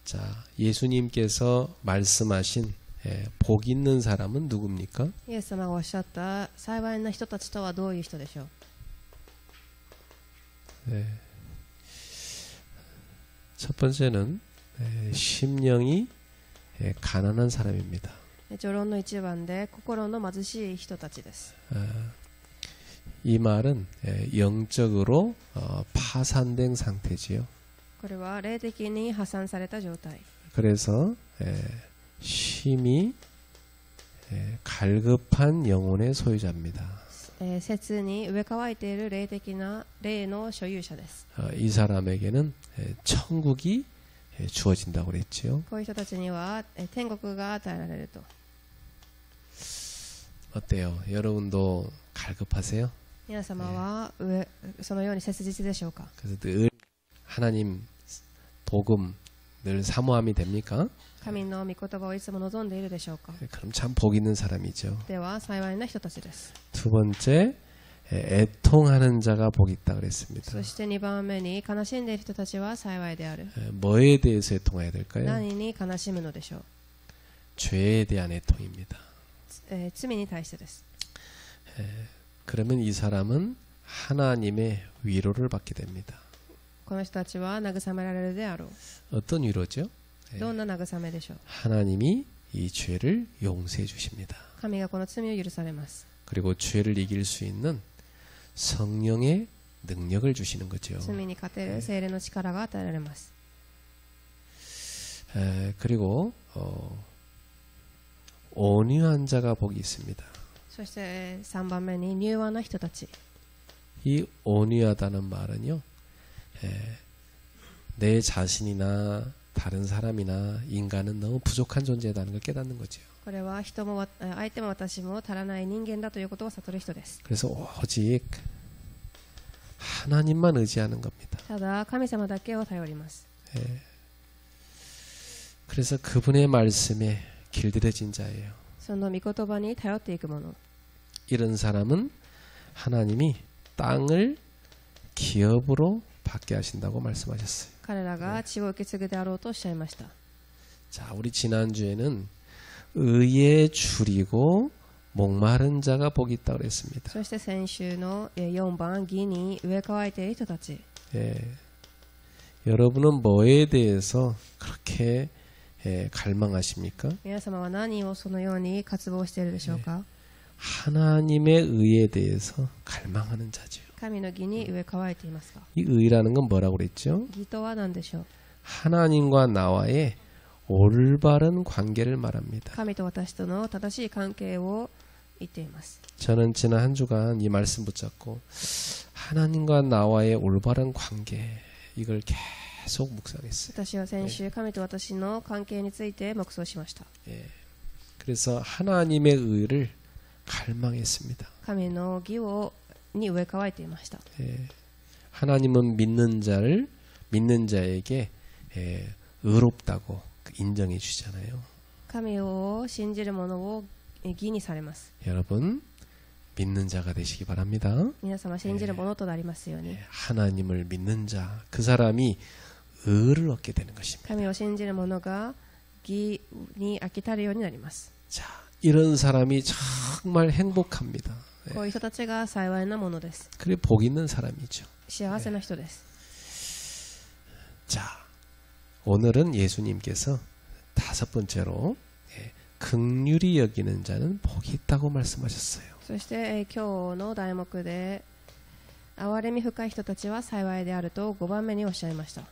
자, 예수님께서 말씀하신 복 있는 사람은 누굽니까? イエス様がおっしゃった幸いな人たちとはどういう人でしょう。 네. 첫 번째는 심령이 가난한 사람입니다. 序論の一番で心の貧しい人たちです。 이 말은 영적으로 파산된 상태지요. これは霊的に破産された状態。 그래서 심히 갈급한 영혼의 소유자입니다. 切に植え替えている霊的な霊の所有者です。 이 사람에게는 천국이 주어진다고 그랬지요. こういう人たちには天国が与えられると。 어때요? 여러분도 갈급하세요? 皆様はそのように切実でしょうか。 그래서 늘 하나님 복음 늘 사모함이 됩니까? 神の御言葉をいつも望んでいるでしょうか。 그럼 참 복 있는 사람이죠. では幸いな人たちです。 두 번째, 애통하는 자가 복 있다 그랬습니다. そして2番目に悲しんでいる人たちは幸いである。 뭐에 대해서 애통해야 될까요? 何に悲しむのでしょう。 죄에 대한 애통입니다. 罪に対してです。 그러면 이 사람은 하나님의 위로를 받게 됩니다. この人たちは慰められるであろう。 어떤 위로죠? どんな慰めでしょう。 하나님이 이 죄를 용서해 주십니다. 神がこの罪を許されます。 그리고 죄를 이길 수 있는 성령의 능력을 주시는 거죠. 罪に勝てる聖霊の力が与えられます。 그리고 온유한 자가 복이 있습니다. そして3番目に柔和な人たち。 이 온유하다는 말은요, 내 자신이나 다른 사람이나 인간은 너무 부족한 존재다는 걸 깨닫는 거죠. これは人も相手も私も足らない人間だということを悟る人です。 그래서 오직 하나님만 의지하는 겁니다. ただ神様だけを頼ります。 그래서 그분의 말씀에 길들여진 자예요. その御言葉に頼っていくもの。 이런 사람은 하나님이 땅을 기업으로 받게 하신다고 말씀하셨어요. 彼らが地を受け継ぐであろうとおっしゃいました。 자, 우리 지난주에는 의에 줄이고 목마른 자가 복이 있다고 그랬습니다. そして先週の4番義に植え替えている人たち。 여러분은 뭐에 대해서 그렇게 갈망하십니까? 皆様は何をそのように渇望しているでしょうか。 하나님의 의에 대해서 갈망하는 자죠. 神の義に植え替えていますか。 이 의라는 건 뭐라고 그랬죠? 義とは何でしょう。 하나님과 나와의 올바른 관계를 말합니다. 神と私との正しい関係を言っています。 저는 지난 한 주간 이 말씀 붙잡고 하나님과 나와의 올바른 관계 이걸 계속 묵상했어요. 私は先週神と私の関係について黙想しました。 그래서 하나님의 의를 갈망했습니다. 神の義に植え替えていました。 하나님은 믿는 자에게 의롭다고 인정해 주잖아요. 神を信じる者を義にされます。 여러분 믿는 자가 되시기 바랍니다. 皆様信じる者となりますように。 하나님을 믿는 자, 그 사람이 의를 얻게 되는 것입니다. 神を信じる者が義に飽きたるようになります。 자, 이런 사람이 정말 행복합니다. こういう人たちが幸いなものです。 그게 복 있는 사람이죠. 幸せな人です。 자, 오늘은 예수님께서 다섯 번째로 긍휼히 여기는 자는 복이 있다고 말씀하셨어요. そして、今日の題目で憐れみ深い人たちは幸いであると5番目におっしゃいました。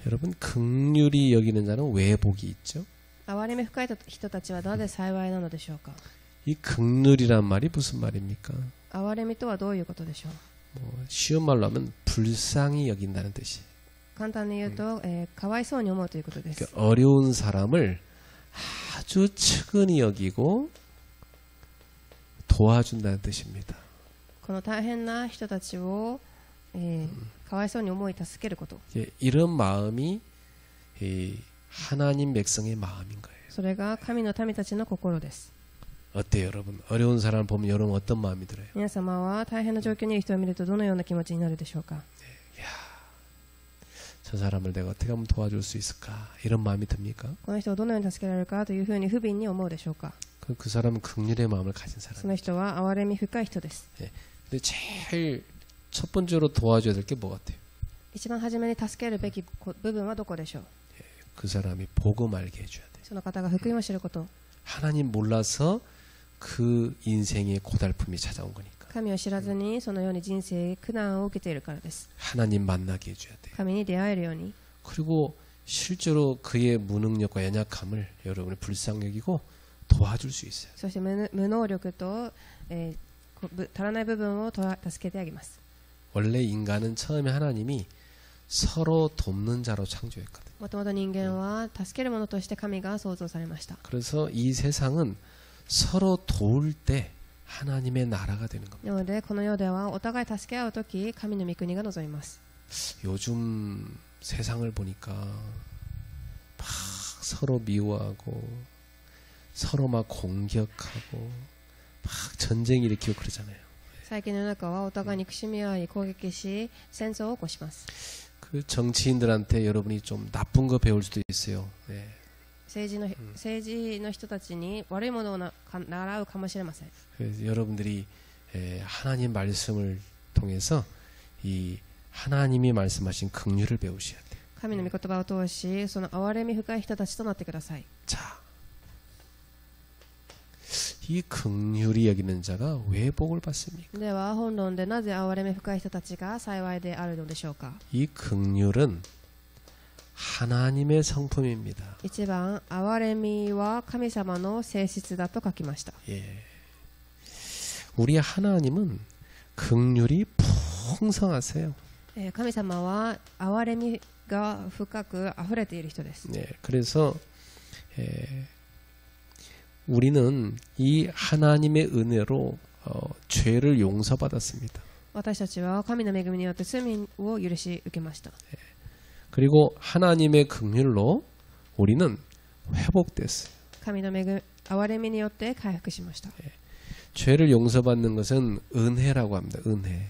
여러분 긍휼히 여기는 자는 왜 복이 있죠? 憐れみ深い人たちはなぜ幸いなのでしょうか。 이 긍휼이란 말이 무슨 말입니까? 憐れみとはどういうことでしょう。 쉬운 말로 하면 불쌍히 여긴다는 뜻이. 簡単に言うと、かわいそうに思うということです。 그러니까 어려운 사람을 아주 측은히 여기고 도와준다는 뜻입니다. この大変な人たちを、かわいそうに思い助けること。 이런 마음이 하나님 백성의 마음인 거예요. それが神の民たちの心です。 어때요, 여러분? 어려운 사람을 보면 여러분 어떤 마음이 들어요? 皆様は大変な状況にいる人を見るとどのような気持ちになるでしょうか。저 사람을 내가 어떻게 하면 도와줄 수 있을까 이런 마음이 듭니까? この人をどのように助けられるかというふうに不憫に思うでしょうか。 그 사람은 긍휼의 마음을 가진 そ 사람. の人は憐れみ深い人です。 근데 제일 첫 번째로 도와줘야 될 게 뭐 같아요? 一番初めに助けるべき部分はどこでしょう。 그 사람이 복음 알게 해줘야 돼. その方が福音を知ること。 하나님 몰라서 그 인생의 고달픔이 찾아온 거니까. 神を知らずにそのように人生苦難を受けているからです。 하나님 만나게 해줘야 돼. 神に出会えるように。 그리고 실제로 그의 무능력과 연약함을 여러분이 불쌍히 여기고 도와줄 수 있어요. そして無能力と、足らない部分を助けてあげます。 원래 인간은 처음에 하나님이 서로 돕는 자로 창조했거든요. もともと人間は助けるものとして神が創造されました。 그래서 이 세상은 서로 도울 때 하나님의 나라가 되는 겁니다. なのでこの世ではお互い助け合うとき神の御国が望みます。 요즘 세상을 보니까 막 서로 미워하고 서로 막 공격하고 막 전쟁 일으키고 그러잖아요. 最近の世の中はお互いに憎しみ合い攻撃し戦争を起こします。 그 정치인들한테 여러분이 좀 나쁜 거 배울 수도 있어요. 네. 政治の人たちに悪いものを習うかもしれません。 그래서 여러분들이 하나님 말씀을 통해서 이 하나님이 말씀하신 긍휼을 배우셔야 돼요. 神の御言葉を通し、その憐れみ深い人たちとなってください。 자, 이 긍휼이 여기는 자가 왜 복을 받습니까? では本論でなぜ憐れみ深い人たちが幸いであるのでしょうか。 이 긍휼은 하나님의 성품입니다. 1番、憐れみは神様の性質だと書きました。 예. 우리 하나님은 긍휼이 풍성하세요. 神様は憐れみが深く溢れている人です。 네, 그래서 우리는 이 하나님의 은혜로 죄를 용서받았습니다. 私たちは神の恵みによって罪を許し受けました。 그리고 하나님의 긍휼로 우리는 회복됐어요. 神の憐れみによって回復しました。 죄를 용서받는 것은 은혜라고 합니다. 은혜.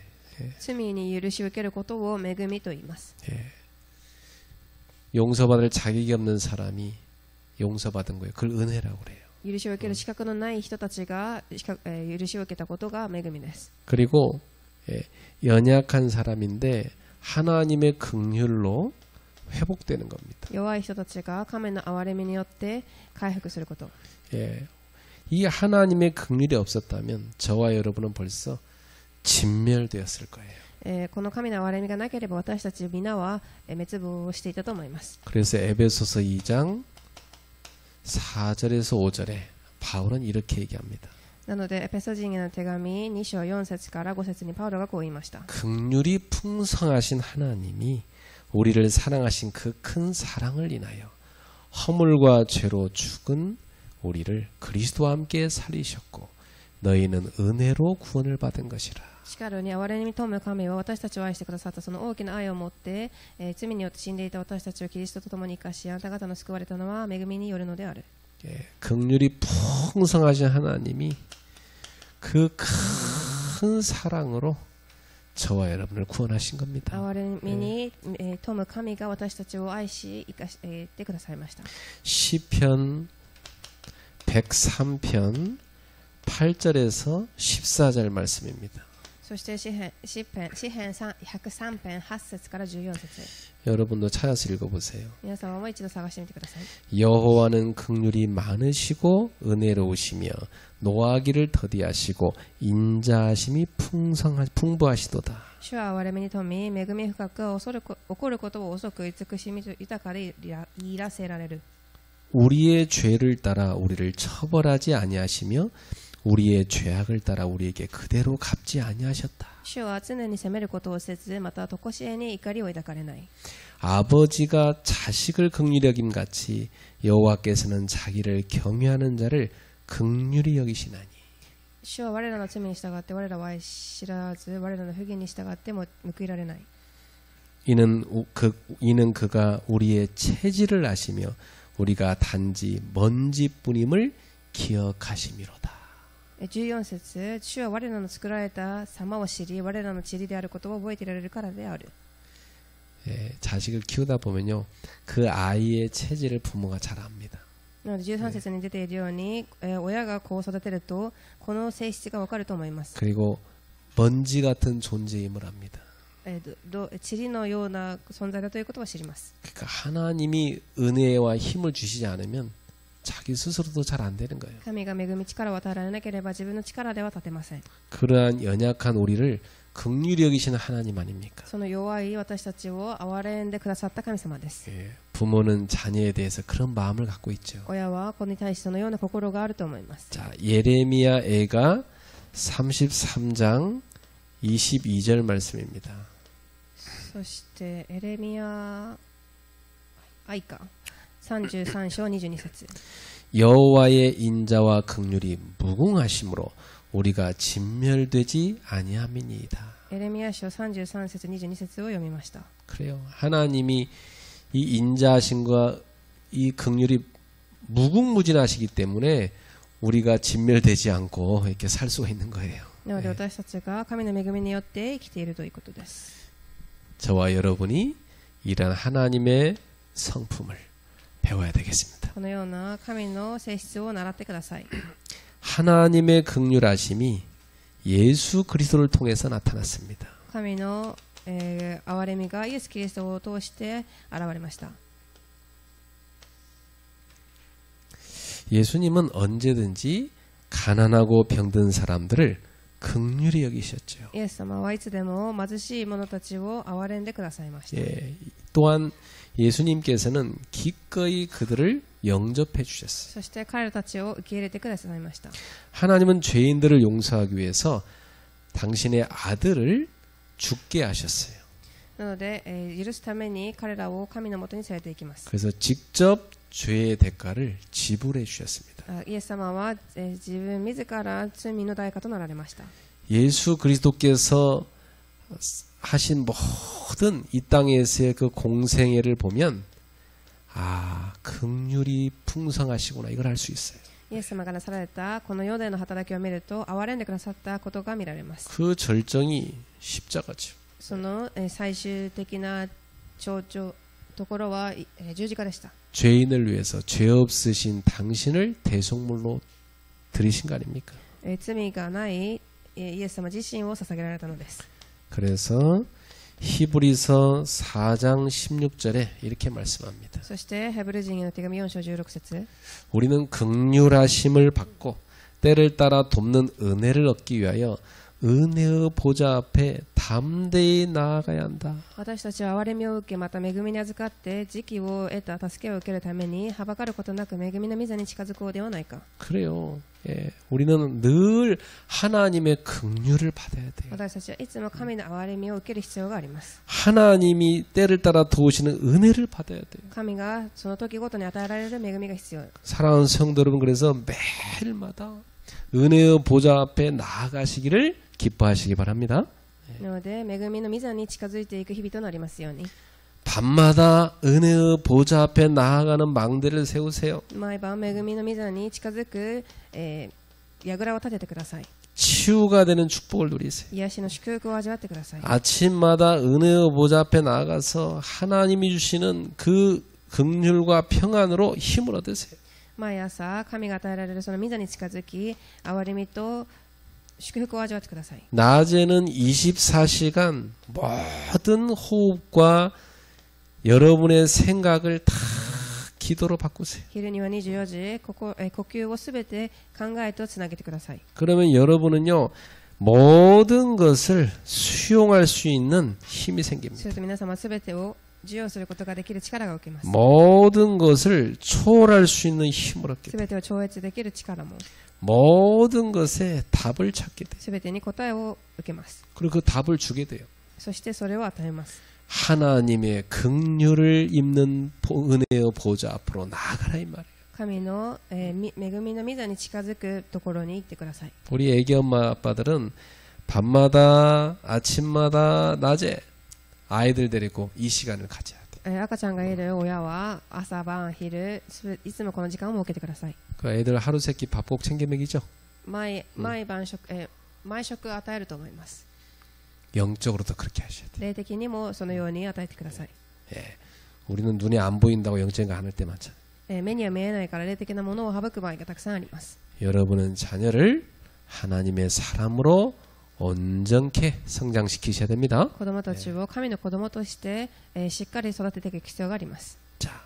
罪に許し受けることを恵みと言います。 용서받을 자격이 없는 사람이 용서받은 거예요. 그걸 은혜라고 그래요. 許しを受ける資格のない人たちが許しを受けたことが恵みです。 그리고 연약한 사람인데 하나님의 긍휼로 회복되는 겁니다. 弱い人たちが神の憐れみによって回復すること。 이 하나님의 긍휼이 없었다면 저와 여러분은 벌써 진멸되었을 거예요. この神の憐れみがなければ私たち皆は滅亡していたと思います。 그래서 에베소서 2장 4절에서 5절에 바울은 이렇게 얘기합니다. なのでエペソ人への手紙2章4節から5節にパウロがこう言いました。 긍휼이 풍성하신 하나님이 우리를 사랑하신 그 큰 사랑을 인하여 허물과 죄로 죽은 우리를 그리스도와 함께 살리셨고 너희는 은혜로 구원을 받은 것이라. しかるに憐れみに富む神は私たちを愛してくださったその大きな愛を持って、罪によって死んでいた私たちをキリストと共に生かしあなた方の救われたのは恵みによるのである。 긍휼이 풍성하신 하나님이 그 큰 사랑으로 저와 여러분을 구원하신 겁니다. 憐れみに富む神が私たちを愛し生かしてくださいました。 시편 103편 8절에서 14절 말씀입니다. そして詩編103編8節から14節 여러분도 찾아서 읽어보세요. 皆様も一度探してみてください。 여호와는 긍휼이 많으시고 은혜로우시며 노하기를 더디하시고 인자하심이 풍부하시도다. 主は憐れみに富み恵み深く怒ることを遅く慈しみ豊かでいらせられる。 우리의 죄를 따라 우리를 처벌하지 아니하시며 우리의 죄악을 따라 우리에게 그대로 갚지 아니하셨다. 主は常に責めることをせずまた常しえに怒りを抱かれない。 아버지가 자식을 긍휼히 여김 같이 여호와께서는 자기를 경외하는 자를 긍휼히 여기시나니. 主は我らの罪に従って我らは愛知らず我らの不義に従っても報いられない。 이는 그가 우리의 체질을 아시며 우리가 단지 먼지뿐임을 기억하심이로다. 14節主は我らの作られた様を知り我らの塵であることを覚えていられるからである。 자식을 키우다 보면요, 그 아이의 체질을 부모가 잘 압니다. なので13節に出ているように、親が子を育てるとこの性質がわかると思います。 그리고 먼지 같은 존재임을 압니다. 塵のような存在だということは知ります。 그러니까 하나님이 은혜와 힘을 주시지 않으면 자기 스스로도 잘 안 되는 거예요. 神が恵み力を与えられなければ自分の力では立てません。 그러한 연약한 우리를 긍휼히 여기시는 하나님 아닙니까? その弱い私たちを憐れんでくださった神様です。 부모는 자녀에 대해서 그런 마음을 갖고 있죠. 親は子に対してそのような心があると思います。 자, 예레미야 애가 33장 22절 말씀입니다. そしてエレミヤ愛か33章22節 여호와의 인자와 긍휼이 무궁하심으로 우리가 진멸되지 아니함이니이다. エレミヤ書33節22節を読みました。 그래요. 하나님이 이 인자하심과 이 긍휼이 무궁무진하시기 때문에 우리가 진멸되지 않고 이렇게 살 수가 있는 거예요. なので私たちが神の恵みによって生きているということです。 저와 여러분이 이런 하나님의 성품을 배워야 되겠습니다. このような神の性質を習ってください。 하나님의 긍휼하심이 예수 그리스도를 통해서 나타났습니다. 神の、憐れみがイエス・キリストを通して現れました。 예수님은 언제든지 가난하고 병든 사람들을 긍휼히 여기셨죠. イエス様はいつでも貧しい者たちを憐れんでくださいました。 또한 예수님께서는 기꺼이 그들을 영접해 주셨어요. そして彼らたちを受け入れてくださいました。 하나님은 죄인들을 용서하기 위해서 당신의 아들을 죽게 하셨어요. なので、許すために彼らを神のもとに連れて行きます。 그래서 직접 죄의 대가를 지불해 주셨습니다. イエス様は、自分自ら罪の代価となられました。 예수 그리스도께서 하신 모든 이 땅에서의 그 공생애를 보면 아, 긍휼이 풍성하시구나 이걸 알 수 있어요. イエス様がなさられたこの世での働きを見ると憐れんでくださったことが見られます。 그 절정이 십자가죠. その、最終的なところは、十字架でした。 죄인을 위해서 죄 없으신 당신을 대속물로 드리신 거 아닙니까? 罪がないイエス様自身を捧げられたのです。 그래서 히브리서 4장 16절에 이렇게 말씀합니다. そしてヘブル人への手紙4章16節 우리는 긍휼하심을 받고 때를 따라 돕는 은혜를 얻기 위하여 은혜의 보좌 앞에 담대히 나아가야 한다. 私たちは憐れみを受けまた恵みに預かって時期を得た助けを受けるためにはばかることなく恵みの御座に近づこうではないか。 그래요. 예, 우리는 늘 하나님의 긍휼을 받아야 돼요. 私たちはいつも神の憐れみを受ける必要があります。 하나님이 때를 따라 도우시는 은혜를 받아야 돼요. 神がその時ごとに与えられる恵みが必要。 사랑하는 성도 여러분, 그래서 매일마다 은혜의 보좌 앞에 나아가시기를 기뻐하시기 바랍니다. なので恵みの御座に近づいていく日々となりますように。 밤마다 은혜의 보좌 앞에 나아가는 망대를 세우세요. 毎晩恵みの御座に近づく、櫓を立ててください。 치유가 되는 축복을 누리세요. 癒しの祝福を味わってください。 아침마다 은혜의 보좌 앞에 나아가서 하나님이 주시는 그 긍휼과 평안으로 힘을 얻으세요. 毎朝神が与えられるその御座に近づき憐れみと祝福を味わってください。 낮에는 24시간 모든 호흡과 여러분의 생각을 다 기도로 바꾸세요. 昼には24時呼吸をすべて考えとつなげてください。 그러면 여러분은요 모든 것을 수용할 수 있는 힘이 す 생깁니다. ると皆様すべてを受容することができる力が受けます。 모든 것을 초월할 수 있는 힘을 얻게 す 돼요. べてを超越できる力も 모든 것에 답을 찾게 돼요. すべてに答えを受けます。 그리고 그 답을 주게 돼요. そしてそれを与えます。 하나님의 긍휼을 입는 은혜의 보좌 앞으로 나아가라 이 말이에요. 神の、恵みの御座に近づくところに行ってください。 우리 애기 엄마 아빠들은 밤마다 아침마다 낮에 아이들 데리고 이 시간을 가져야 돼. 赤ちゃんがいる親は朝晩昼いつもこの時間を設けてください。 그 애들 하루 세끼 밥 꼭 챙겨 먹이죠. 毎食与えると思います。 영적으로도 그렇게 하셔야 돼요. 霊的にもそのように与えてください。 예. 우리는 눈에 안 보인다고 영적인 거 안 할 때 많잖아요. 目には見えないから霊的なものを省く場合がたくさんあります。 여러분은 자녀를 하나님의 사람으로 온전케 성장시키셔야 됩니다. 子供たちを神の子供として、しっかり育てていく必要があります。 자,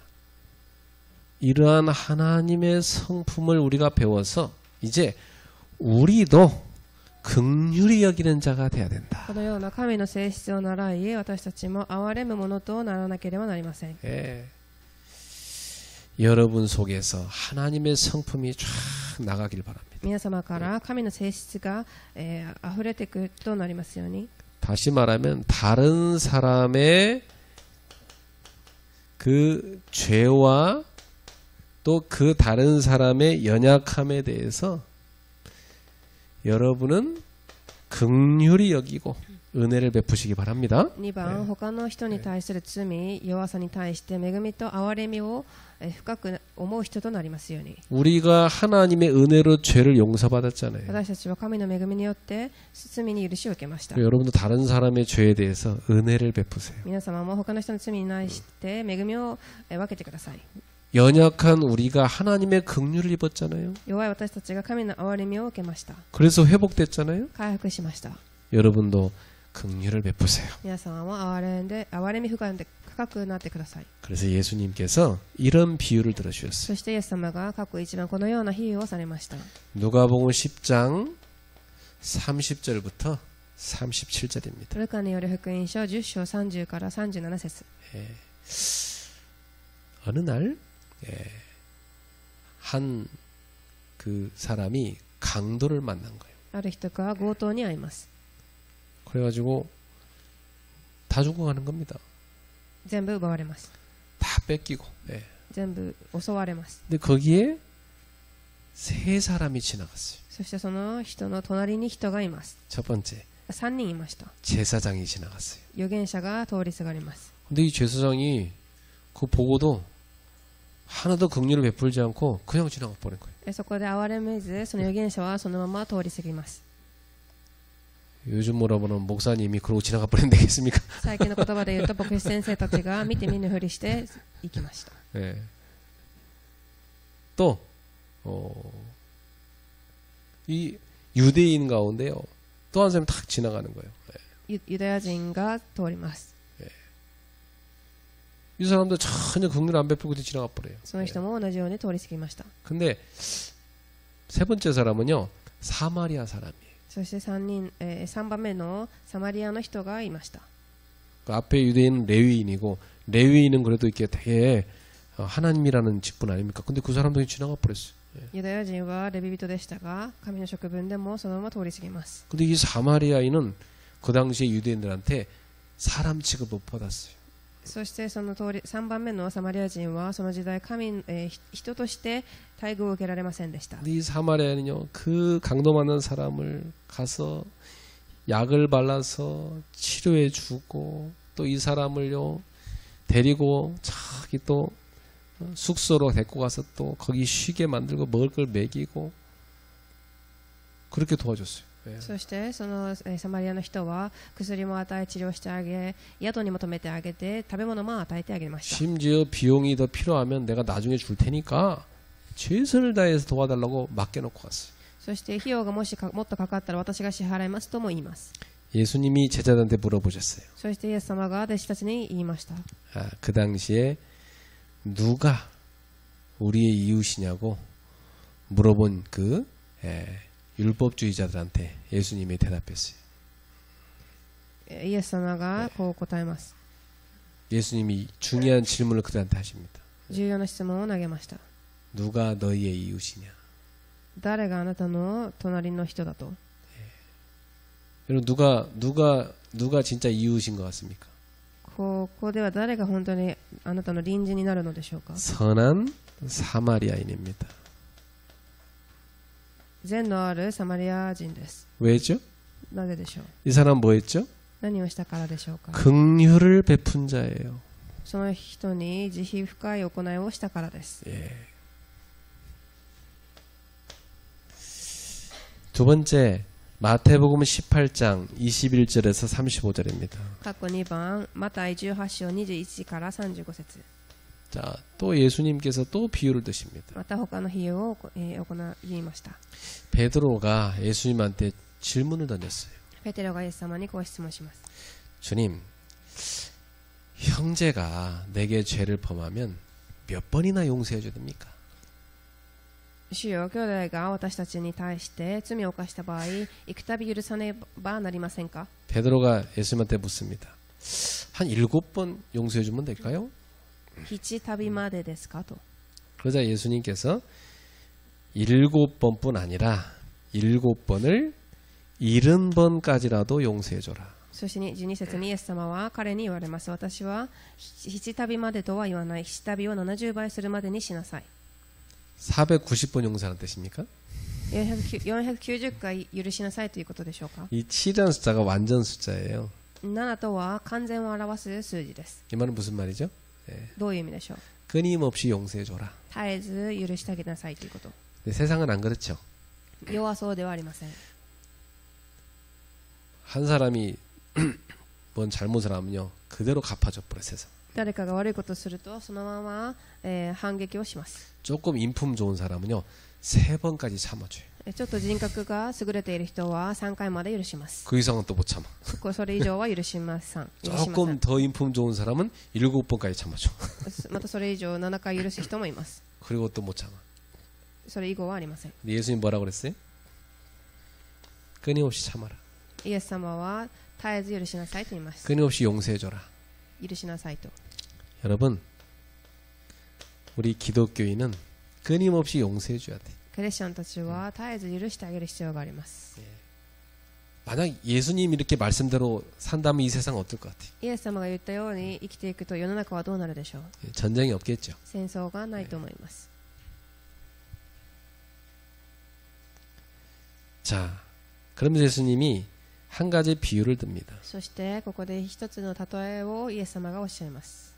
이러한 하나님의 성품을 우리가 배워서 이제 우리도 긍휼히 여기는 자가 돼야 된다. このような神の性質を習い、私たちも憐れむものとならなければなりません。 예. 여러분 속에서 하나님의 성품이 쫙 나가길 바랍니다. 皆様から神の性質が、溢れていくとなりますように。 다시 말하면 다른 사람의 그 죄와 또 그 다른 사람의 연약함에 대해서 여러분은 긍휼히 여기고 은혜를 베푸시기 바랍니다. 2番、他の人に対する罪、弱さに対して恵みと憐れみを深く思う人となりますように。 우리가 하나님의 은혜로 죄를 용서받았잖아요. 私たちは神の恵みによって罪に許しを受けました。 여러분도 다른 사람의 죄에 대해서 은혜를 베푸세요. 皆様も他の人の罪に対して恵みを分けてください。 연약한 우리가 하나님의 긍휼을 입었잖아요. 弱い私たちが神の憐れみを受けました。 그래서 회복됐잖아요. 回復しました。 여러분도 긍휼을 베푸세요. 皆様も憐れみ深くなってください。 그래서 예수님께서 이런 비유를 들어주셨어요. そしてイエス様が各一番このような比喩をされました。 누가복음 10장 30절부터 37절입니다. ルカによる福音書10章30から37節。 어느 날 한 그 사람이 강도를 만난 거예요. ある人が強盗に遭います。 그래가지고 다 죽어가는 겁니다. 全部奪われます。 다 뺏기고. 全部襲われます。 근데 거기에 세 사람이 지나갔어요. そしてその人の隣に人がいます。 첫 번째 3人いました。 제사장이 지나갔어요. 預言者が通りすがります。 근데 이 제사장이 그거 보고도 하나도 긍휼을 베풀지 않고 그냥 지나가 버린 거예요. そこで憐れめず、その預言者はそのまま通り過ぎます。 요즘 뭐라고는 목사님이 그러고 지나가 버리면 되겠습니까? 最近の言葉で言うと牧師先生たちが見て見ぬふりして行きました。 예. 또 이 유대인 가운데요. 또 한 사람이 탁 지나가는 거예요. ユダヤ人が通ります。 이 사람도 전혀 긍휼 안 베풀고 지나가 버려요. その人も同じように通り過ぎました。 근데 세 번째 사람은요. 사마리아 사람이에요. そして3番目のサマリアの人がいました。 그 앞에 유대인은 레위인이고 레위인은 그래도 이렇게 되게 하나님이라는 직분 아닙니까? 근데 그 사람도 지나가 버렸어요. ユダヤ人はレビ人でしたが、神の職分でもそのまま通り過ぎます。 근데 이 사마리아인은 그 당시에 유대인들한테 사람 취급 못 받았어요. そしてその通り3番目のサマリア人はその時代人として待遇を受けられませんでした。 근데 이 사마리아인은요, 그 강도 맞는 사람을 가서 약을 발라서 치료해 주고 또 이 사람을요 데리고 자기 또 숙소로 데리고 가서 또 거기 쉬게 만들고 먹을 걸 먹이고 그렇게 도와줬어요. そしてそのサマリアの人は薬も与え治療してあげ、宿にも泊めてあげて食べ物も与えてあげました。 심지어 비용이 더 필요하면 내가 나중에 줄 테니까 최선을 다해서 도와달라고 맡겨놓고 갔어요. そして費用がもっとかかったら私が支払いますとも言います。 예수님이 제자들한테 물어보셨어요. そしてイエス様が弟子たちに言いました。 그 당시에 누가 우리의 이웃이냐고 물어본 그 율법주의자들한테 예수님이 대답했어요. イエス様がこう答えます。 예수님이 중요한 질문을 그들한테 하십니다. 重要な質問を投げました。 누가 너희의 이웃이냐? 誰があなたの隣の人だと。 여러분 누가 진짜 이웃인 것 같습니까? ここでは誰が本当にあなたの隣人になるのでしょうか。 선한 사마리아인입니다. 善のあるサマリア人です。 왜죠? なぜでしょう。 이 사람 뭐 했죠? 何をしたからでしょうか。 긍휼을 베푼 자예요. その人に慈悲深い行いをしたからです。 두 번째 마태복음 18장 21절에서 35절입니다. 過去2番マタイ18章21から35節 자, 또 예수님께서 또 비유를 드십니다. また他の比喩を言いました。 베드로가 예수님한테 질문을 던졌어요. ペテロがイエス様にこう質問します。 주님, 형제가 내게 죄를 범하면 몇 번이나 용서해 줘야 됩니까? 主よ、兄弟が私たちに対して罪を犯した場合、幾度許さねばなりませんか？ 베드로가 예수님한테 묻습니다. 한 7번 용서해 주면 될까요? 7度までですかと。 그러자 예수님께서 7번뿐 아니라 7번을 70번까지라도 용서해 줘라. そして12節にイエス様は彼に言われます。私は7度までとは言わない。7度を70倍するまでにしなさい。 490번 용서하는 뜻입니까? 490回許しなさいということでしょうか？ 이 7이라는 숫자가 완전 숫자예요. 7とは完全を表す数字です。 이 말은 무슨 말이죠? どういう意味でしょう？ 끊임없이 용서해 줘라. 絶えず許してあげなさいということ。 근데 세상은 안 그렇죠. 世はそうではありません。 한 사람이 뭔 잘못을 하면요 그대로 갚아줘 버려 세상. 誰かが悪いことをするとそのまま、反撃をします。 조금 인품 좋은 사람은요 3번까지 참아줘요. ちょっと人格が優れている人は3回まで許します。 그 이상은 또 못 참아. それ以上は許しません。 조금 더 인품 좋은 사람은 7번까지 참아줘. またそれ以上7回許す人もいます。 그리고 또 못 참아. それ以後はありません。 근데 예수님 뭐라고 그랬어요? 끊임없이 참아라. イエス様は絶えず許しなさいと言います。 끊임없이 용서해줘라. 許しなさいと。 여러분 우리 기독교인은 끊임없이 용서해줘야 돼. クリスチャンたちは絶えず許してあげる必要があります。 만약 예수님 이렇게 말씀대로 산다면 이 세상 어떨 것 같아요? イエス様が言ったように生きていくと世の中はどうなるでしょう？ 전쟁이 없겠죠. 戦争がないと思います。 자, 그러면서 예수님이 한 가지 비유를 듭니다. そしてここで一つの例えをイエス様がおっしゃいます。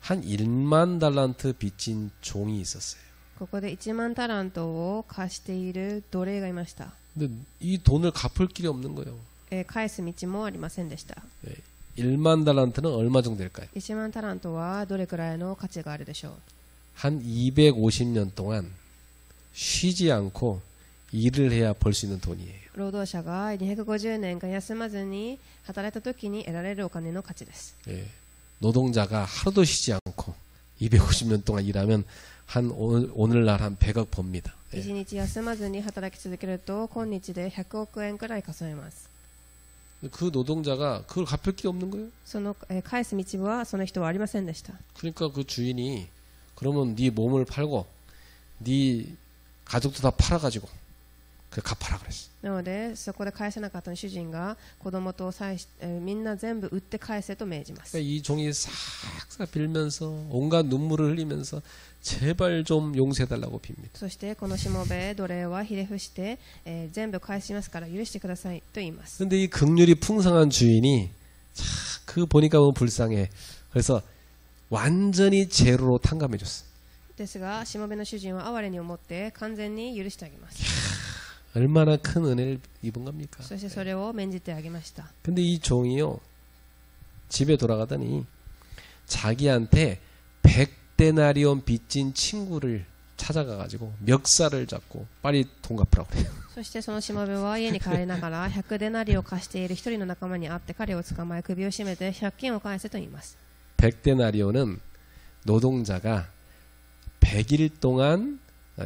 한 1만 달란트 빚진 종이 있었어요. ここで1万タラントを貸している奴隷がいました。 근데 이 돈을 갚을 길이 없는 거예요. 返す道もありませんでした。 1만 달란트는 얼마 정도 될까요? 1万タラントはどれくらいの価値があるでしょう？ 한 250년 동안 쉬지 않고 일을 해야 벌 수 있는 돈이에요. 労働者が250年間休まずに働いた時に得られるお金の価値です。 노동자가 하루도 쉬지 않고 250년 동안 일하면 한 오늘날 한 100억 법니다. 1日休まずに働き続けると今日で100億円くらい稼げます。 그 노동자가 그걸 갚을 게 없는 거예요. その返す道はその人はありませんでした。 그러니까 그 주인이 그러면 네 몸을 팔고 네 가족도 다 팔아가지고 그 갚아라 그랬어. なのでそこで返せなかった主人が子供とみんな全部売って返せと命じます。 그러니까 이 종이 싹싹 빌면서 온갖 눈물을 흘리면서 제발 좀 용서해달라고 빕니다. そしてこのしもべ奴隷はひれ伏して、全部返しますから許してくださいと言います。 근데 이 긍휼이 풍성한 주인이 그 보니까 너무 불쌍해. 그래서 완전히 제로로 탕감해줬어. ですがしもべの主人は哀れに思って完全に許してあげます。 얼마나 큰 은혜를 입은 겁니까? そしてそれを免じてあげました。 근데 이 종이요 집에 돌아가더니 자기한테 100데나리온 빚진 친구를 찾아가가지고 멱살을 잡고 빨리 돈 갚으라고 그래요. そしてそのしもべは家に帰りながら100デナリを貸している一人の仲間に会って彼を捕まえ首を絞めて借金を返せと言います。 100데나리온은 노동자가 100일 동안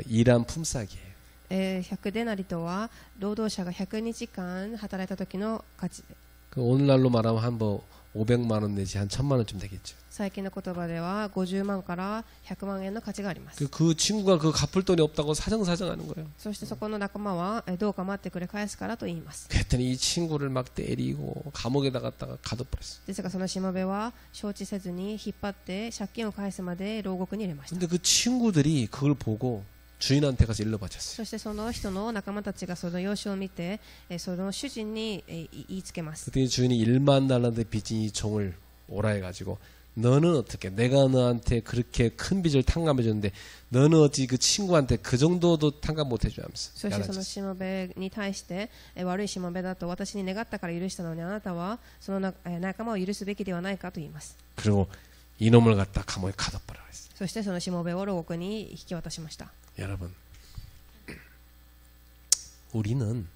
일한 품삯이에요. 100デナリとは労働者が100日間働いた時の価値で、 오늘날로 말하면 한 뭐 500만 원 내지 한 1000만 원쯤 되겠죠. 最近の言葉では50万から100万円の価値があります。 그 친구가 그 갚을 돈이 없다고 사정사정하는 거예요. そしてそこの仲間はどうか待ってくれ返すからと言います。 그랬더니 이 친구를 막 때리고 감옥에다 갖다가 가둬버렸어. ですがそのしもべは承知せずに引っ張って借金を返すまで牢獄に入れました。 근데 그 친구들이 그걸 보고 주인한테 가서 일러바쳤어요. そしてその人の仲間たちがその様子を見てその主人に言いつけます。 그때 주인이 1만 달란트 빚진 이 종을 오라 해가지고 너는 어떻게? 내가 너한테 그렇게 큰 빚을 탕감해 줬는데 너는 어찌 그 친구한테 그 정도도 탕감 못 해주면서. そしてそのしもべに対して悪いしもべだと私に願ったから許したのにあなたはその仲間を許すべきではないかと言います。 그리고 이놈을 갖다 감옥에 가둬버려라 했어요. そしてそのしもべを牢獄に引き渡しました。 여러분, 우리는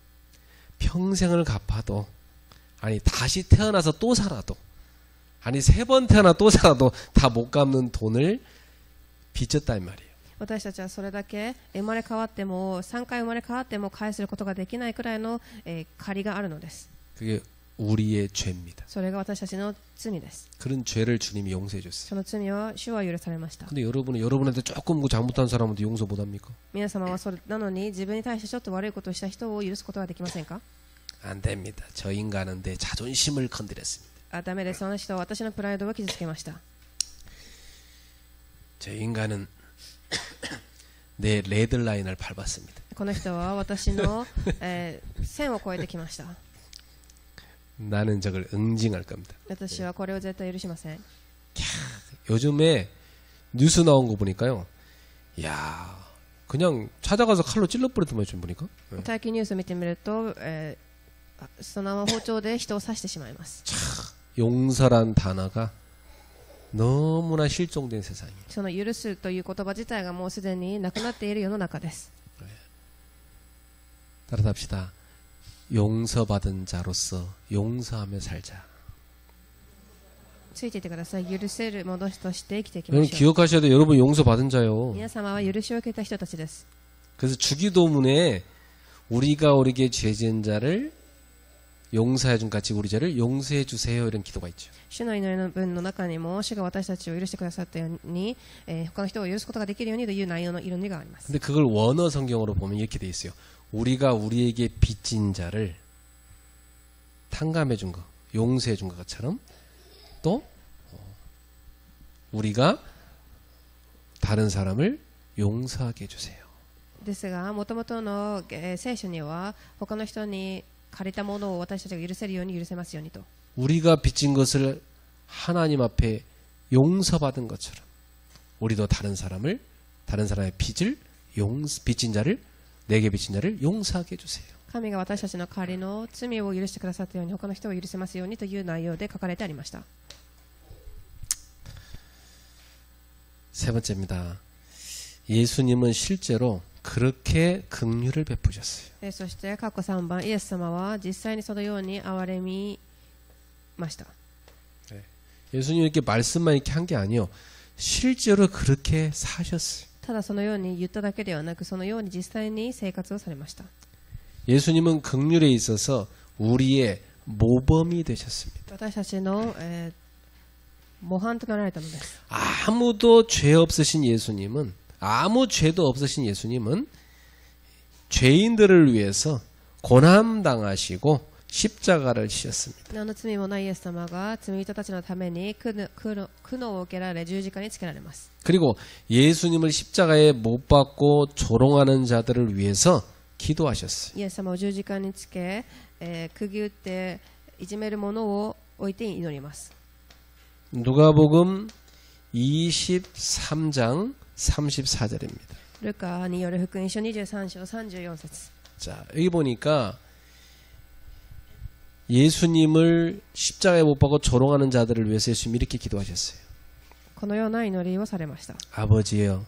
평생을 갚아도 아니 다시 태어나서 또 살아도 아니 3번 태어나 또 살아도 다 못 갚는 돈을 빚졌다 이 말이에요. 私たちはそれだけ生まれ変わっても3回生まれ変わっても返すことができないくらいの借りがあるのです。 그게 우리의 죄입니다. それが私たちの罪です。 그런 죄를 주님이 용서해 줬어요. その罪を主は許されました。 근데 여러분한테 조금 그 잘못한 사람한테 용서 못 합니까? 皆様はそれなのに自分に対してちょっと悪いことをした人を許すことはできませんか？ 안 됩니다. 저 인간은 내 자존심을 건드렸습니다. ダメです。その人は私のプライドを傷つけました。 저 인간은 내 레드라인을 밟았습니다. この人は私の、線を越えてきました。 나는 저걸 응징할 겁니다. 私はこれを絶対許しません。 요즘에 뉴스 나온 거 보니까요. 야, 그냥 찾아가서 칼로 찔러버리더만 좀 보니까. 最近ニュースを見てみると、そのまま包丁で人を刺してしまいます。 용서란 단어가 너무나 실종된 세상이에요. その許すという言葉自体がもうすでになくなっている世の中です。 따라합시다. 용서받은 자로서 용서하며 살자. ついていてください。許せるものとして生きていきま 여러분 しょう。 기억하셔야 돼요. 여러분 용서받은 자요. 皆様は許しを受けた人たちです。 그래서 주기도문에 우리가 우리에게 죄 지은 자를 용서해 준 같이 우리 죄를 용서해 주세요 이런 기도가 있죠. 主の祈りの文の中にも主が私たちを許してくださったように、他の人を許すことができるようにという内容の祈りがあります。 근데 그걸 원어 성경으로 보면 이렇게 돼 있어요. 우리가 우리에게 빚진 자를 탕감해 준 거, 용서해 준 것처럼 또 우리가 다른 사람을 용서하게 해 주세요. ですが、もともとの、聖書には他の人に借りたものを私たちが許せるように許せますようにと。 우리가 빚진 것을 하나님 앞에 용서받은 것처럼 우리도 다른 사람의 빚을 빚진 자를 내게 빚진 자를 용서하게 해 주세요. 神が私たちの代わりの罪を許してくださったように他の人を許せますようにという内容で書かれてありました。 세 번째입니다. 예수님은 실제로 그렇게 긍휼을 베푸셨어요. そして過去3番イエス様は実際にそのように憐れみました。 예수님 이렇게 말씀만 이렇게 한 게 아니요. 실제로 그렇게 사셨어요. ただそのように言っただけではなくそのように実際に生活をされました。 예수님은 긍휼에 있어서 우리의 모범이 되셨습니다. 私たちの、模範となられたのです。 아무도 죄 없으신 예수님은 아무 죄도 없으신 예수님은 죄인들을 위해서 고난 당하시고 십자가를 지셨습니다. 何の罪もないイエス様が罪人たちのために苦悩を受けられ十字架につけられます。 그리고 예수님을 십자가에 못 박고 조롱하는 자들을 위해서 기도하셨어요. イエス様を十字架につけ、釘打っていじめる者を置いて祈ります。 누가복음 23장 34절입니다. ルカによる福音書23章34節。 자, 여기 보니까 예수님을 십자가에 못 박고 조롱하는 자들을 위해서 예수님이 이렇게 기도하셨어요. このような祈りをされました。 아버지여,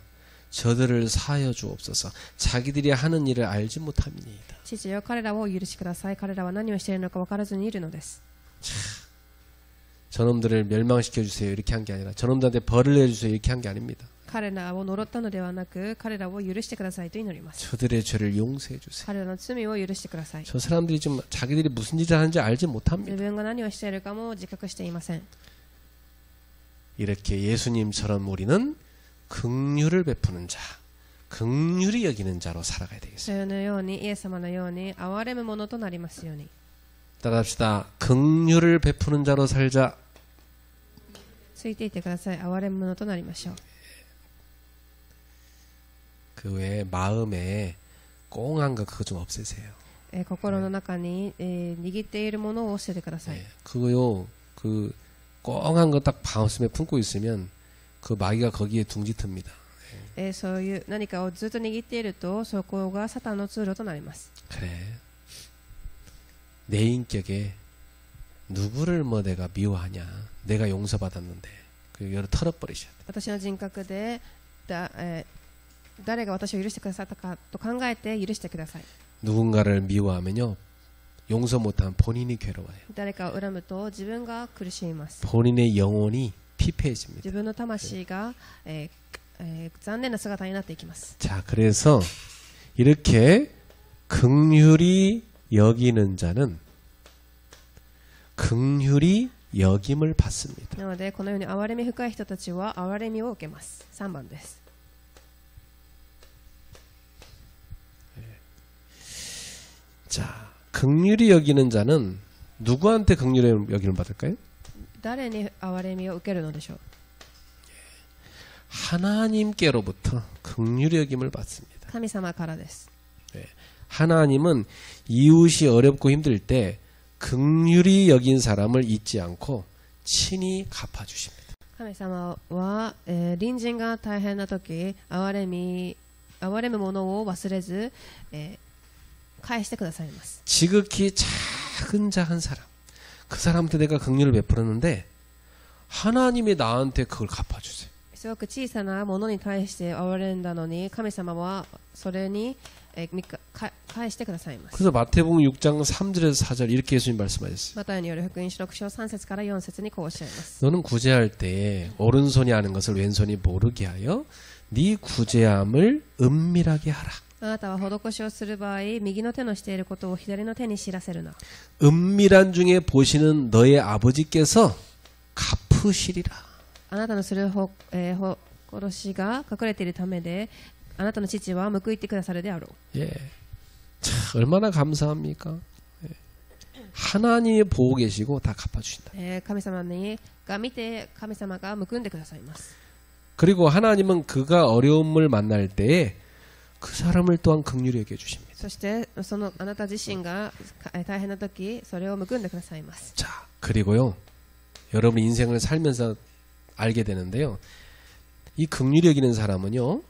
저들을 사하여 주옵소서. 자기들이 하는 일을 알지 못함이니이다. 父よ、彼らをお許しください。彼らは何をしているのか分からずにいるのです。 저놈들을 멸망시켜 주세요. 이렇게 한 게 아니라 저놈들한테 벌을 내주세요. 이렇게 한 게 아닙니다. 彼らを呪ったのではなく、彼らを許してくださいと祈ります。 저들의 죄를 용서해 주세요. 彼らの罪を許してください。 저 사람들이 지금 자기들이 무슨 짓을 하는지 알지 自 못합니다. 分が何をしているかも自覚していません。 이렇게 예수님처럼 우리는 긍휼을 베푸는 자, 긍휼히 여기는 자로 살아가야 되겠습니다. そのように、イエス様のように憐れむものとなりますように。 따라합시다. 긍휼을 베푸는 자로 살자. ついていてください。憐れむものとなりましょう。 그 외에 마음에 꽁한 거 그거 좀 없애세요. 心の中に、握っているものを捨ててください。 그거요. 그 꽁한 거 딱 가슴에 품고 있으면 그 마귀가 거기에 둥지틉니다. そういう何かをずっと握っているとそこがサタンの通路となります。 그래. 내 인격에 누구를 뭐 내가 미워하냐. 내가 용서받았는데. 그 여러 털어버리셔야 돼. 私の人格で誰が私を許してくださったかと考えて許してください。 누군가를 미워하면요. 용서 못하면 본인이 괴로워요. 誰かを恨むと自分が苦しみます。 본인의 영혼이 피폐해집니다. 自分の魂が、残念な姿になっていきます。 자, 그래서 이렇게 긍휼히 여기는 자는 긍휼히 여김을 받습니다. なのでこのように憐れみ深い人たちは憐れみを受けます。3番です。 자, 긍휼히 여기는 자는 누구한테 긍휼히 여김을 받을까요? 誰に憐れみを受けるのでしょう。 하나님께로부터 긍휼히 여김을 받습니다. 神様からです。 하나님은 이웃이 어렵고 힘들 때 긍휼히 여긴 사람을 잊지 않고 친히 갚아주십니다. 神様は、隣人が大変な時憐れむものを忘れず、返してくださいます。 지극히 작은 자 한 사람, 그 사람한테 내가 긍휼을 베풀었는데 하나님이 나한테 그걸 갚아주세요. すごく小さなものに対して憐れんだのに神様はそれに、返してくださいます。 그래서 마태복음 6장 3절에서 4절 이렇게 예수님 말씀하셨어요. マタイによる福音書6章3節から4節にこうおっしゃいます。 너는 구제할 때 오른손이 아는 것을 왼손이 모르게 하여 네 구제함을 은밀하게 하라. あなたは施しをする場合、右の手のしていることを左の手に知らせるな。 은밀한 중에 보시는 너의 아버지께서 갚으시리라. あなたのする殺しが隠れているためで、あなたの父は報いてくださるであろう。 예, 참 얼마나 감사합니까? 예. 하나님이 보고 계시고 다 갚아주신다. 神様が見て神様が報んでくださいます。 그리고 하나님은 그가 어려움을 만날 때에 그 사람을 또한 긍휼히 여겨주십니다. そしてそのあなた自身が大変な時それを報んでくださいます。 자, 그리고요, 여러분 인생을 살면서 알게 되는데요, 이 긍휼히 여기는 사람은요,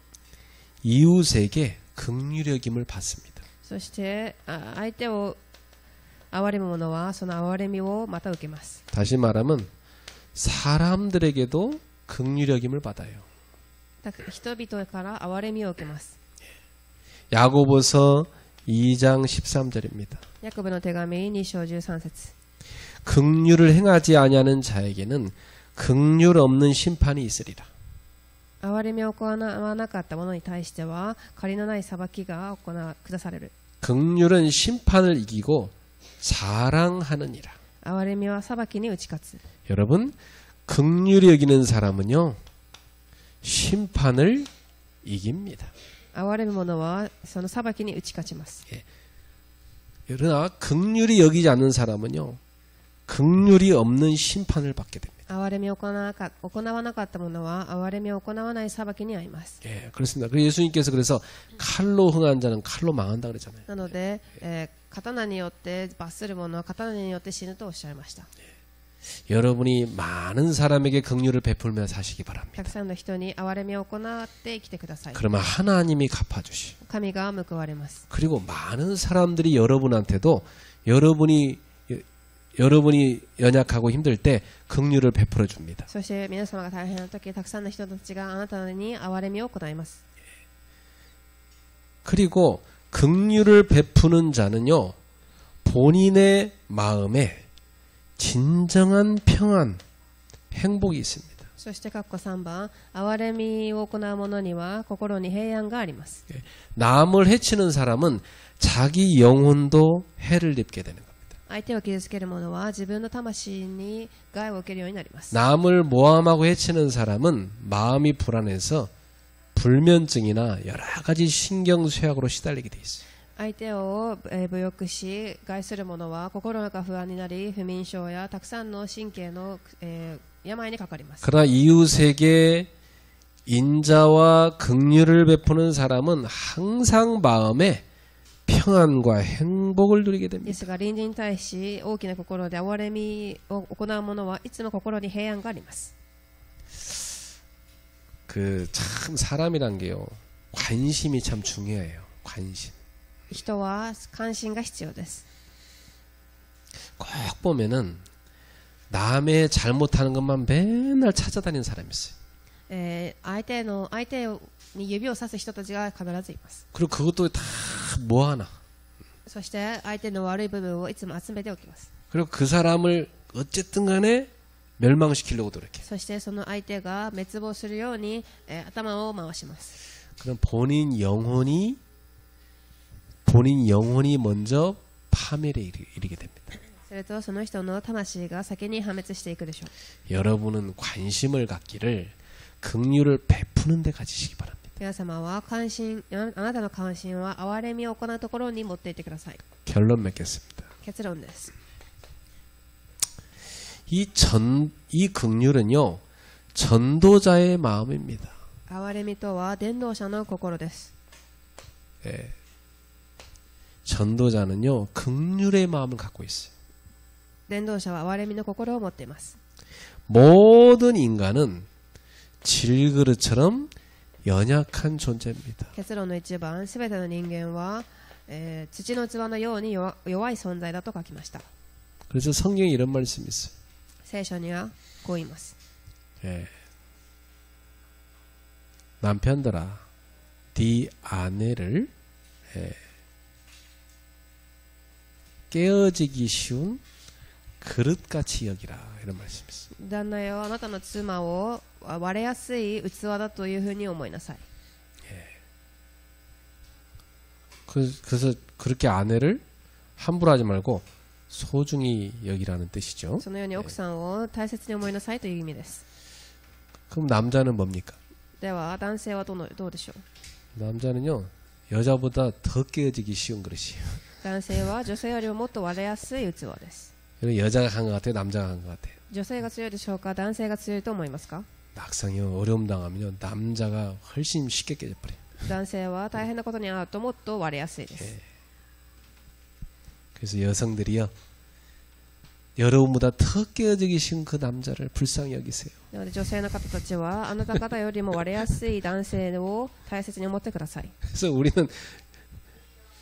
이웃에게 긍휼히 여김을 받습니다. そして相手を憐れむ者はその憐れみをまた受けます。 다시 말하면 사람들에게도 긍휼히 여김을 받아요. 人々から憐れみを受けます。 야고보서 2장 13절입니다. ヤコブの手紙2章13節 긍휼을 행하지 아니하는 자에게는 긍휼 없는 심판이 있으리라. 憐れみを行わなかった者に対しては借りのない裁きが下される。 긍휼은 심판을 이기고 자랑하느니라. 憐れみは裁きに打ち勝つ。 여러분, 긍휼히 여기는 사람은요, 심판을 이깁니다. 憐れむ者はその裁きに打ち勝ちます。 그러나 긍휼히 여기지 않는 사람은요, 긍휼이 없는 심판을 받게 됩니다. 憐れみを行わなかった者は憐れみを行わない裁きに遭います。 예, 그렇습니다. 그래서 예수님께서 그래서 칼로 흥한 자는 칼로 망한다 그랬잖아요. なので、刀によって罰する者は刀によって死ぬとおっしゃいました。 여러분이 많은 사람에게 긍휼을 베풀며 사시기 た 바랍니다. くさんの人に憐れみを行って生きてください。 그러면 하나님이 갚아주시. 神が報われます。 그리고 많은 사람들이 여러분한테도 여러분이 연약하고 힘들 때 긍휼을 베풀어 줍니다. そして皆様が大変な時、たくさんの人たちがあなたに憐れみを行います。 그리고 긍휼을 베푸는 자는요, 본인의 마음에 진정한 평안, 행복이 있습니다. そして括弧3番、憐れみを行う者には心に平安があります。 남을 해치는 사람은 자기 영혼도 해를 입게 되는 겁니다. 相手を傷つける者は自分の魂に害を受けるようになります。 남을 모함하고 해치는 사람은 마음이 불안해서 불면증이나 여러 가지 신경쇠약으로 시달리게 돼 있어요. 相手を侮辱し害する者は心が不安になり不眠症やたくさんの神経の病にかかります。 그러나 이웃에게 인자와 긍휼을 베푸는 사람은 항상 마음에 평안과 행복을 누리게 で 됩니다. すが隣人に対し大きな心で憐れみを行う者はいつも心に平安があります。 참 사람이란 게요. 관심이 참 중요해요. 관심. 人は関心が必要です。 꼭 보면은 남의 잘못하는 것만 맨날 찾아다니는 사람이 있어요. 相手に指をさす人たちが必ずいます。 그리고 그것도 다 모아놔. そして相手の悪い部分をいつも集めておきます。 그리고 그 사람을 어쨌든 간에 멸망시키려고 노력해. そしてその相手が滅亡するように、頭を回します。 그럼 본인 영혼이 먼저 파멸에 이르게 됩니다. するとその人の魂が先に破滅していくでしょう。 여러분은 관심을 갖기를 긍휼을 베푸는 데 가지시기 바랍니다. 皆様はあなたの関心は憐れみを行うところに持っていってください。 결론 맺겠습니다. 結論です。 이 긍휼은요, 전도자의 마음입니다. 憐れみとは伝道者の心です。 예. 전도자는요, 긍휼의 마음을 갖고 있어요. 伝道者は憐れみの心を持っています。 모든 인간은 질그릇처럼 연약한 존재입니다. 結論の一番、すべての人間は、土の器のように弱い存在だと書きました。 그래서 성경에 이런 말씀이 있어요. 聖書にはこう言います。 예. 남편들아, 네 아내를 깨어지기 쉬운 그릇같이 여기라, 이런 말씀이 있어요. 旦那よ、あなたの妻を割れやすい器だというふうに思いなさい。 그래서 그렇게 아내를 함부로 하지 말고 소중히 여기라는 뜻이죠. そのように奥さんを大切に思いなさいという意味です。 그럼 남자는 뭡니까? では男性はどうでしょう。 남자는요, 여자보다 더 깨어지기 쉬운 그릇이에요. 男性は女性よりももっと割れやすい器です。 여자가 간 것 같아요? 남자가 간 것 같아요? 女性が強いでしょうか、男性が強いと思いますか。 막상요, 어려움 당하면요, 남자가 훨씬 쉽게 깨져버려요. 男性は大変なことに遭うともっと割れやすいです。 그래서 여성들이요, 여러분보다 더 깨어지기 쉬운 그 남자를 불쌍히 여기세요. なので女性の方たちはあなた方よりも割れやすい男性を大切に思ってください。 그래서 우리는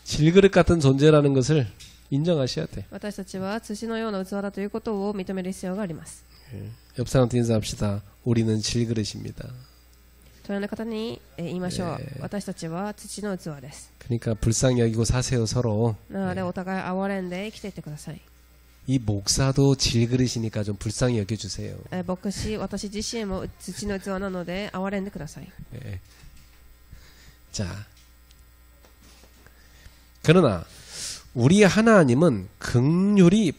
질그릇 같은 존재라는 것을 인정하셔야 돼요. 私たちは土のような器だということを認める必要があります。 옆 사람한테 인사합시다. 우리는 질그릇입니다. 隣の方に言いましょう。私たちは土の器です。 그러니까 불쌍히 여기고 사세요, 서로. なのでお互い憐れんで生きていってください。 이 목사도 질그릇이니까 좀 불쌍히 여겨주세요. 牧師、私自身も土の器なので憐れんでください。 예. 자, 그러나 우리 하나님은 긍휼이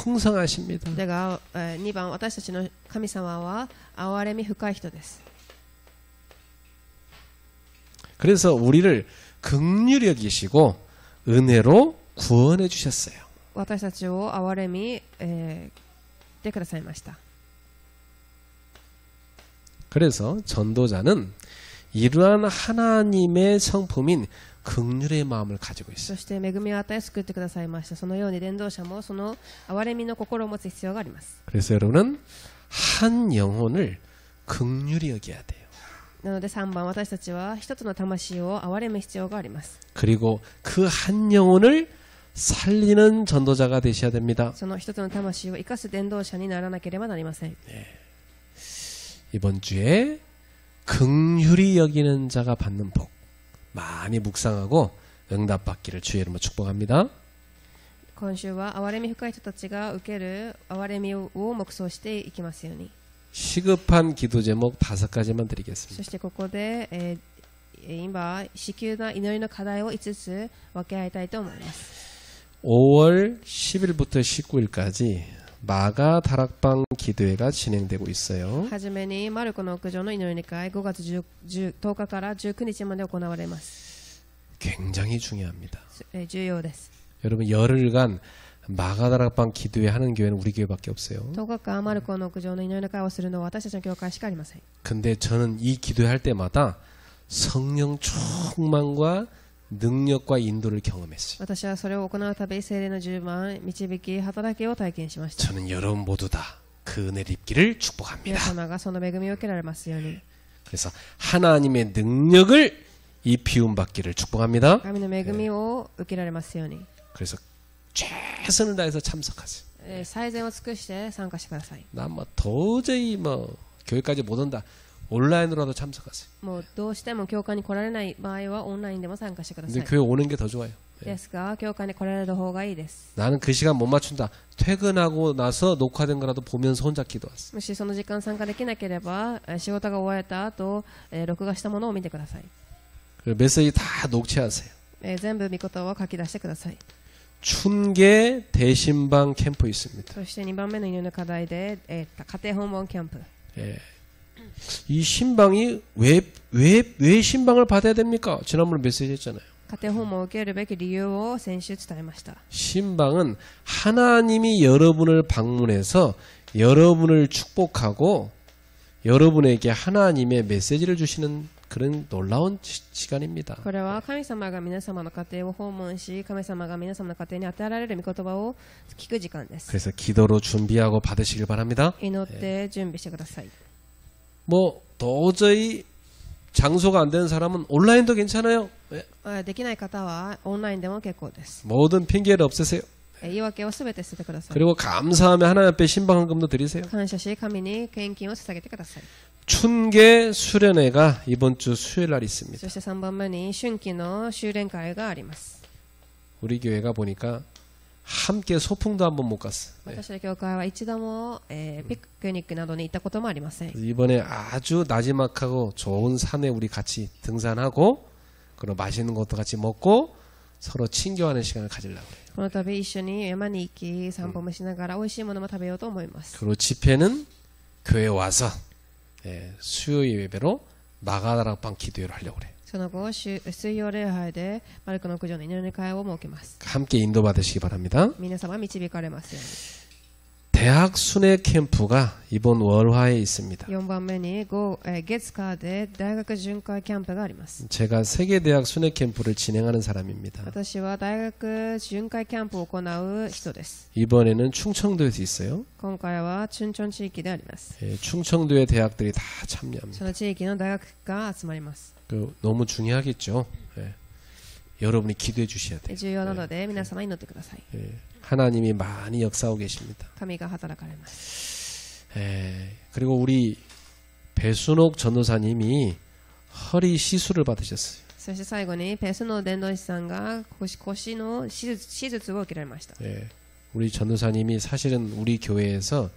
풍성하십니다. だが、2番、私たちの神様は憐れみ深い人です。 그래서 우리를 긍휼히 여기시고 은혜로 구원해 주셨어요. 私たちを憐れみ、てくださいました。 그래서 전도자는 이러한 하나님의 성품인 긍휼의 마음을 가지고 そ 있어요. して恵みを与え救ってくださいました。そのように伝道者もその憐れみの心を持つ必要があります。 그래서 여러분은 한 영혼을 긍휼히 여겨야 돼요. なので3番、私たちは一つの魂を憐れむ必要があります。 그리고 그 한 영혼을 살리는 전도자가 되셔야 됩니다. その一つの魂を生かす伝道者にならなければなりません。 이번 주에 긍휼히 여기는 자가 받는 복 많이 묵상하고 응답받기를 주의 이름으로 축복합니다. 今週は憐れみ深い人たちが受ける憐れみを黙想していきますように。 시급한 기도 제목 5가지만 そ 드리겠습니다. してここで、今至急な祈りの課題を5つ分け合いたいと思います。 5월 10일부터 19일까지 마가 다락방 기도회가 진행되고 있어요. はじめにマルコの屋上の祈り会5月10日から19日まで行われます。 굉장히 중요합니다. 重要です。 여러분 열흘간 마가 다락방 기도회 하는 교회는 우리 교회밖에 없어요. 10日間マルコの屋上の祈り会をするのは私たちの教会しかありません。 근데 저는 이 기도회 할 때마다 성령 충만과 능력과 인도를 경험했어요. 私はそれを行うたび聖霊の10番導き働きを体験しました。 저는 여러분 모두 다 그 은혜를 입기를 축복합니다. 皆様がその恵みを受けられますように。 그래서 하나님의 능력을 이 비움 받기를 축복합니다. 神の恵みを受けられますように。 그래서 최선을 다해서 참석하세요. 最善を尽くして参加してください。 난 뭐 도저히 뭐 교회까지 못 온다. 온라인으로라도 참석하세요. もうどうしても教会に来られない場合はオンラインでも参加してくださ 근데 い。 교회 오는 게 더 좋아요. ですが教会に来られる方がいいです。 나는 그 시간 못 맞춘다. 퇴근하고 나서 녹화된 거라도 보면서 혼자 기도했어. もしその時間参加できなければ仕事が終わった後録画したものを見てください。 그리고 메시지 다 녹취하세요. 全部御言葉を書き出してください。 춘계 대신방 캠프 있습니다. そして2番目の祈りの課題で、家庭訪問キャンプ。 예. 이 신방이 왜 신방을 받아야 됩니까? 지난번에 메시지 했잖아요. 家庭訪問を受けるべき理由を先週伝えました。 신방은 하나님이 여러분을 방문해서 여러분을 축복하고 여러분에게 하나님의 메시지를 주시는 그런 놀라운 시간입니다. これは神様が皆様の家庭を訪問し、神様が皆様の家庭に与えられる御言葉を聞く時間です。 그래서 기도로 준비하고 받으시길 바랍니다. 祈って準備してください。 뭐 도저히 장소가 안 되는 사람은 온라인도 괜찮아요. できない方はオンラインでも結構です。 모든 핑계를 없애세요. 言い訳をすべて捨ててください。 그리고 감사하며 하나님 앞에 신방헌금도 드리세요. 感謝し神に献金を捧げてください。 춘계 수련회가 이번 주 수요일 날 있습니다. そして3番目に春季の修練会があります。 우리 교회가 보니까 함께 소풍도 한번 못 갔어. 私の教会は一度も、ピクニックなどに行ったこともありません。 이번에 아주 나지막하고 좋은 산에 우리 같이 등산하고 그리고 맛있는 것도 같이 먹고 서로 친교하는 시간을 가지려고 해요. この度一緒に山に行き散歩もしながら美味しいものも食べようと思います。 그리고 집회는 교회 와서 수요 예배로 마가다락방 기도회를 하려고 그래요. その後水曜礼拝でマルコの屋上の祈り会を設けます。 함께 인도받으시기 바랍니다. 皆様導かれますように。 대학 순회 캠프가 이번 월화에 있습니다. 4番目に月火で大学巡回キャンプがあります。 제가 세계대학 순회 캠프를 진행하는 사람입니다. 私は大学巡回キャンプを行う人です。 이번에는 충청도에서 있어요. 今回はチュンチョン地域であります。 충청도의 대학들이 다 참여합니다. その地域の大学が集まります。 너무 중요하겠죠. 여러분이 기도해 주셔야 돼요. 重要なので皆様祈ってください。 하나님이 많이 역사하고 계십니다. 神が働かれます。 그리고 우리 배순옥 전도사님이 허리 시술을 받으셨어요. そして最後にペスの伝道師さんが腰の手術を受けられました。 우리 전도사님이 사실은 우리 교회에서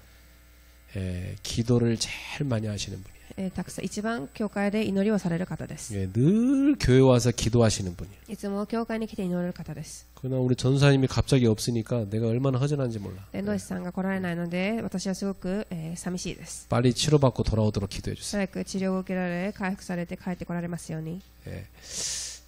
기도를 제일 많이 하시는 분이에요. たくさん一番教会で祈りをされる方です。 늘 교회 와서 기도하시는 분이에요. いつも教会に来て祈る方です。 그러나 우리 전도사님이 갑자기 없으니까 내가 얼마나 허전한지 몰라. 伝道師さんが来られないので私はすごく、寂しいです。 빨리 치료받고 돌아오도록 기도해 주세요. 早く治療を受けられ回復されて帰ってこられますように。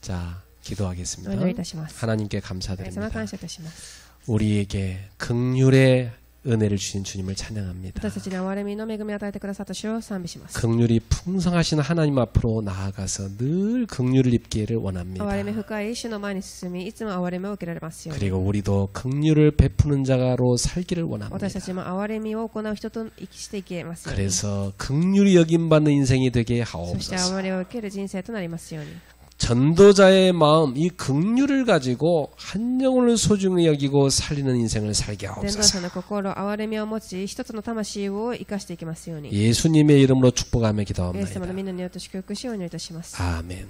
자, 기도하겠습니다. お祈りいたします。 하나님께 神様 감사드립니다. 感謝いたします。 우리에게 긍휼의 은혜를 주신 주님을 찬양합니다. 私たちに憐れみの恵みを与えてくださった主を賛美します。 긍휼이 풍성하신 하나님 앞으로 나아가서 늘 긍휼을 입기를 원합니다. 憐れみ深い主の前に進みいつも憐れみを受けられますように。 그리고 우리도 긍휼을 베푸는 자로 살기를 원합니다. 私たちも憐れみを行う人としていけますように。 그래서 긍휼히 여김받는 인생이 되게 そして 하옵소서. 憐れみを受ける人生となりますように。 전도자의 마음, 이 긍휼을 가지고 한 영혼을 소중히 여기고 살리는 인생을 살게 伝道 하옵소서. 者の心、憐れみを持ち、一つの魂を生かしていきますように。 예수님의 이름으로 축복하며 イエス様の 기도합니다. 皆によって祝福しをお祈りいたします。 아멘.